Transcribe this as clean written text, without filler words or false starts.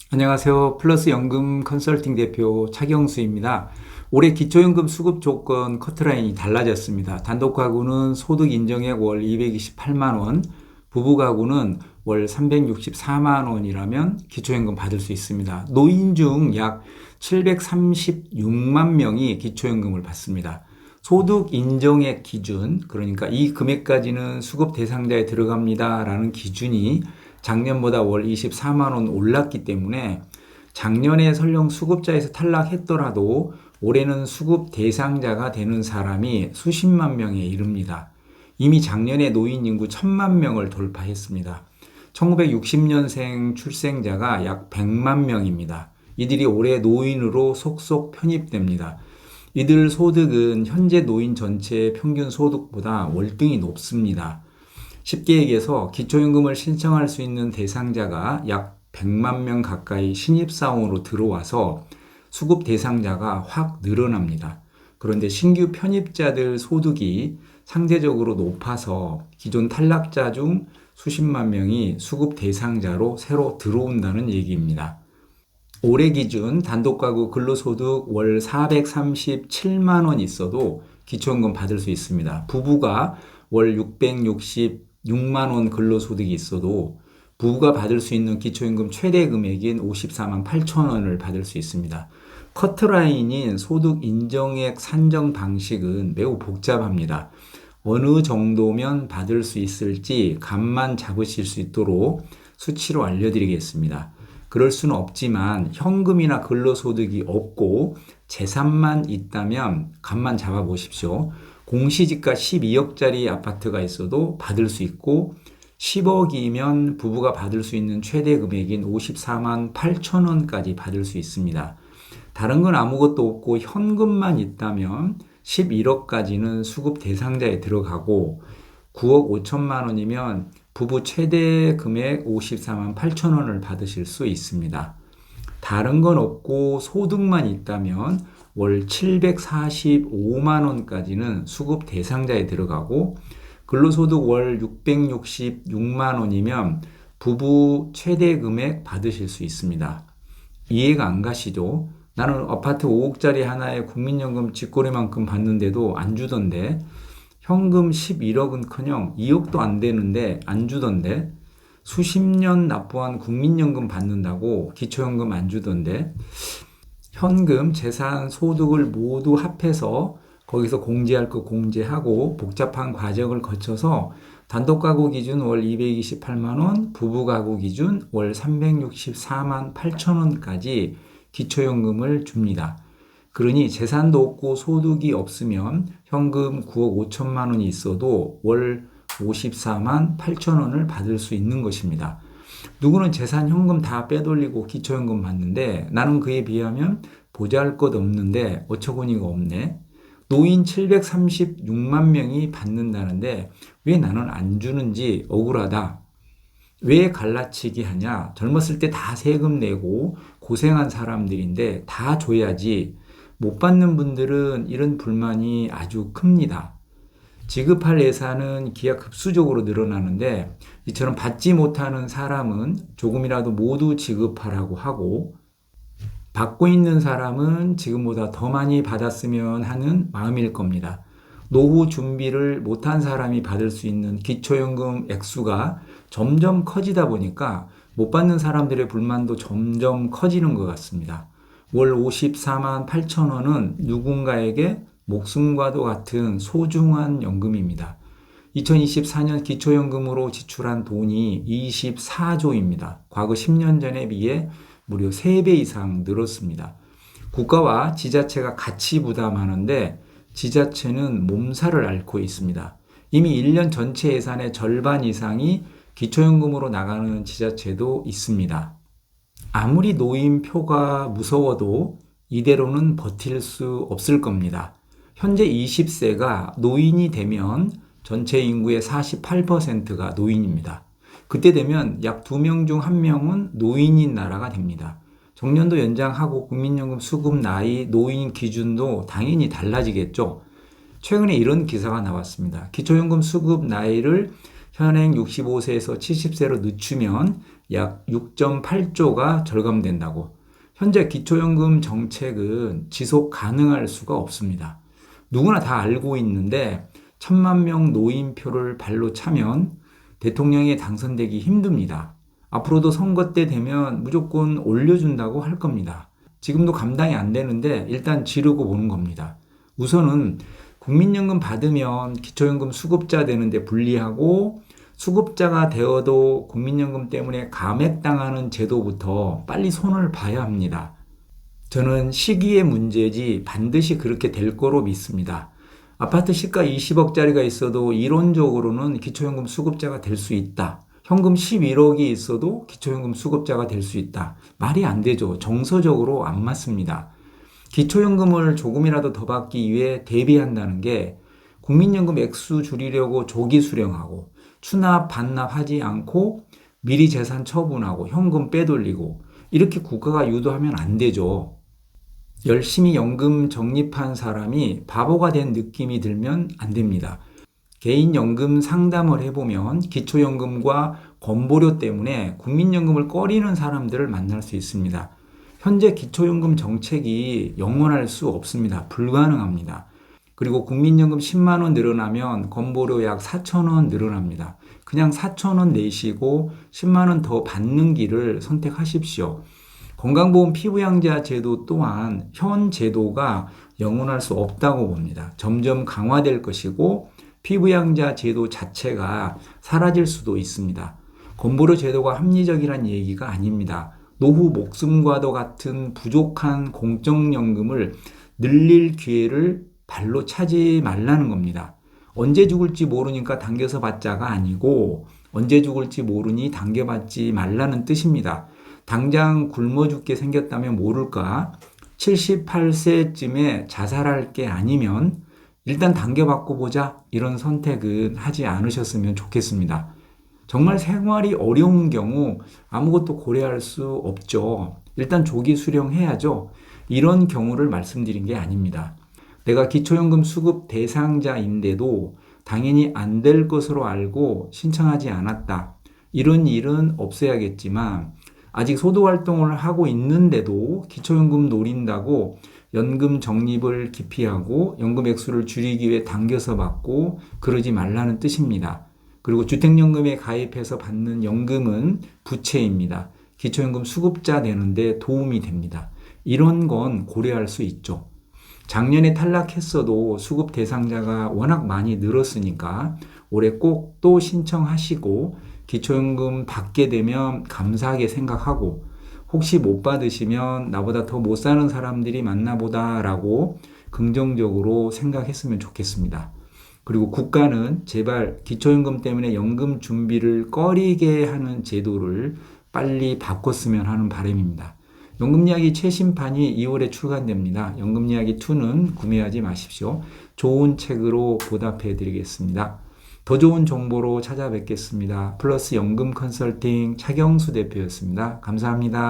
안녕하세요. 플러스 연금 컨설팅 대표 차경수입니다. 올해 기초연금 수급 조건 커트라인이 달라졌습니다. 단독 가구는 소득 인정액 월 228만 원, 부부 가구는 월 364만 원이라면 기초연금 받을 수 있습니다. 노인 중 약 736만 명이 기초연금을 받습니다. 소득 인정액 기준, 그러니까 이 금액까지는 수급 대상자에 들어갑니다라는 기준이 작년보다 월 24만 원 올랐기 때문에 작년에 설령 수급자에서 탈락했더라도 올해는 수급 대상자가 되는 사람이 수십만 명에 이릅니다. 이미 작년에 노인 인구 1000만 명을 돌파했습니다. 1960년생 출생자가 약 100만 명입니다. 이들이 올해 노인으로 속속 편입됩니다. 이들 소득은 현재 노인 전체의 평균 소득보다 월등히 높습니다. 쉽게 얘기해서 기초연금을 신청할 수 있는 대상자가 약 100만 명 가까이 신입사원으로 들어와서 수급 대상자가 확 늘어납니다. 그런데 신규 편입자들 소득이 상대적으로 높아서 기존 탈락자 중 수십만 명이 수급 대상자로 새로 들어온다는 얘기입니다. 올해 기준 단독가구 근로소득 월 437만 원 있어도 기초연금 받을 수 있습니다. 부부가 월 666만 원 근로소득이 있어도 부부가 받을 수 있는 기초연금 최대 금액인 54만 8천 원을 받을 수 있습니다. 커트라인인 소득 인정액 산정 방식은 매우 복잡합니다. 어느 정도면 받을 수 있을지 감만 잡으실 수 있도록 수치로 알려드리겠습니다. 그럴 수는 없지만 현금이나 근로소득이 없고 재산만 있다면 감만 잡아보십시오. 공시지가 12억짜리 아파트가 있어도 받을 수 있고 10억이면 부부가 받을 수 있는 최대 금액인 54만 8천 원까지 받을 수 있습니다. 다른 건 아무것도 없고 현금만 있다면 11억까지는 수급 대상자에 들어가고 9억 5천만 원이면 부부 최대 금액 54만 8천 원을 받으실 수 있습니다. 다른 건 없고 소득만 있다면 월 745만 원까지는 수급 대상자에 들어가고 근로소득 월 666만 원이면 부부 최대 금액 받으실 수 있습니다. 이해가 안 가시죠? 나는 아파트 5억짜리 하나에 국민연금 쥐꼬리만큼 받는데도 안 주던데 현금 11억은커녕 2억도 안 되는데 안 주던데 수십 년 납부한 국민연금 받는다고 기초연금 안 주던데 현금, 재산, 소득을 모두 합해서 거기서 공제할 거 공제하고 복잡한 과정을 거쳐서 단독가구 기준 월 228만 원, 부부가구 기준 월 364만 8천 원까지 기초연금을 줍니다. 그러니 재산도 없고 소득이 없으면 현금 9억 5천만 원이 있어도 월 54만 8천 원을 받을 수 있는 것입니다. 누구는 재산 현금 다 빼돌리고 기초연금 받는데 나는 그에 비하면 보잘것없는데 어처구니가 없네. 노인 736만 명이 받는다는데 왜 나는 안 주는지 억울하다. 왜 갈라치기 하냐? 젊었을 때 다 세금 내고 고생한 사람들인데 다 줘야지. 못 받는 분들은 이런 불만이 아주 큽니다. 지급할 예산은 기하급수적으로 늘어나는데 이처럼 받지 못하는 사람은 조금이라도 모두 지급하라고 하고 받고 있는 사람은 지금보다 더 많이 받았으면 하는 마음일 겁니다. 노후 준비를 못한 사람이 받을 수 있는 기초연금 액수가 점점 커지다 보니까 못 받는 사람들의 불만도 점점 커지는 것 같습니다. 월 54만 8천 원은 누군가에게 목숨과도 같은 소중한 연금입니다. 2024년 기초연금으로 지출한 돈이 24조입니다. 과거 10년 전에 비해 무려 3배 이상 늘었습니다. 국가와 지자체가 같이 부담하는데 지자체는 몸살을 앓고 있습니다. 이미 1년 전체 예산의 절반 이상이 기초연금으로 나가는 지자체도 있습니다. 아무리 노인표가 무서워도 이대로는 버틸 수 없을 겁니다. 현재 20세가 노인이 되면 전체 인구의 48%가 노인입니다. 그때 되면 약 2명 중 1명은 노인인 나라가 됩니다. 정년도 연장하고 국민연금 수급 나이, 노인 기준도 당연히 달라지겠죠. 최근에 이런 기사가 나왔습니다. 기초연금 수급 나이를 현행 65세에서 70세로 늦추면 약 6.8조가 절감된다고. 현재 기초연금 정책은 지속 가능할 수가 없습니다. 누구나 다 알고 있는데 1,000만 명 노인표를 발로 차면 대통령에 당선되기 힘듭니다. 앞으로도 선거 때 되면 무조건 올려준다고 할 겁니다. 지금도 감당이 안 되는데 일단 지르고 보는 겁니다. 우선은 국민연금 받으면 기초연금 수급자 되는데 불리하고, 수급자가 되어도 국민연금 때문에 감액당하는 제도부터 빨리 손을 봐야 합니다. 저는 시기의 문제지 반드시 그렇게 될 거로 믿습니다. 아파트 시가 20억짜리가 있어도 이론적으로는 기초연금 수급자가 될 수 있다. 현금 11억이 있어도 기초연금 수급자가 될 수 있다. 말이 안 되죠. 정서적으로 안 맞습니다. 기초연금을 조금이라도 더 받기 위해 대비한다는 게 국민연금 액수 줄이려고 조기 수령하고 추납 반납하지 않고 미리 재산 처분하고 현금 빼돌리고 이렇게 국가가 유도하면 안 되죠. 열심히 연금 적립한 사람이 바보가 된 느낌이 들면 안 됩니다. 개인연금 상담을 해보면 기초연금과 건보료 때문에 국민연금을 꺼리는 사람들을 만날 수 있습니다. 현재 기초연금 정책이 영원할 수 없습니다. 불가능합니다. 그리고 국민연금 10만 원 늘어나면 건보료 약 4천 원 늘어납니다. 그냥 4천 원 내시고 10만 원 더 받는 길을 선택하십시오. 건강보험 피부양자 제도 또한 현 제도가 영원할 수 없다고 봅니다. 점점 강화될 것이고 피부양자 제도 자체가 사라질 수도 있습니다. 건보료 제도가 합리적이란 얘기가 아닙니다. 노후 목숨과도 같은 부족한 공적연금을 늘릴 기회를 발로 차지 말라는 겁니다. 언제 죽을지 모르니까 당겨서 받자가 아니고 언제 죽을지 모르니 당겨받지 말라는 뜻입니다. 당장 굶어 죽게 생겼다면 모를까? 78세쯤에 자살할 게 아니면 일단 당겨받고 보자, 이런 선택은 하지 않으셨으면 좋겠습니다. 정말 생활이 어려운 경우 아무것도 고려할 수 없죠. 일단 조기 수령해야죠. 이런 경우를 말씀드린 게 아닙니다. 내가 기초연금 수급 대상자인데도 당연히 안 될 것으로 알고 신청하지 않았다. 이런 일은 없어야겠지만 아직 소득활동을 하고 있는데도 기초연금 노린다고 연금 적립을 기피하고 연금 액수를 줄이기 위해 당겨서 받고 그러지 말라는 뜻입니다. 그리고 주택연금에 가입해서 받는 연금은 부채입니다. 기초연금 수급자 되는데 도움이 됩니다. 이런 건 고려할 수 있죠. 작년에 탈락했어도 수급 대상자가 워낙 많이 늘었으니까 올해 꼭 또 신청하시고 기초연금 받게 되면 감사하게 생각하고, 혹시 못 받으시면 나보다 더 못 사는 사람들이 많나 보다라고 긍정적으로 생각했으면 좋겠습니다. 그리고 국가는 제발 기초연금 때문에 연금 준비를 꺼리게 하는 제도를 빨리 바꿨으면 하는 바람입니다. 연금이야기 최신판이 2월에 출간됩니다. 연금이야기 2는 구매하지 마십시오. 좋은 책으로 보답해 드리겠습니다. 더 좋은 정보로 찾아뵙겠습니다. 플러스 연금 컨설팅 차경수 대표였습니다. 감사합니다.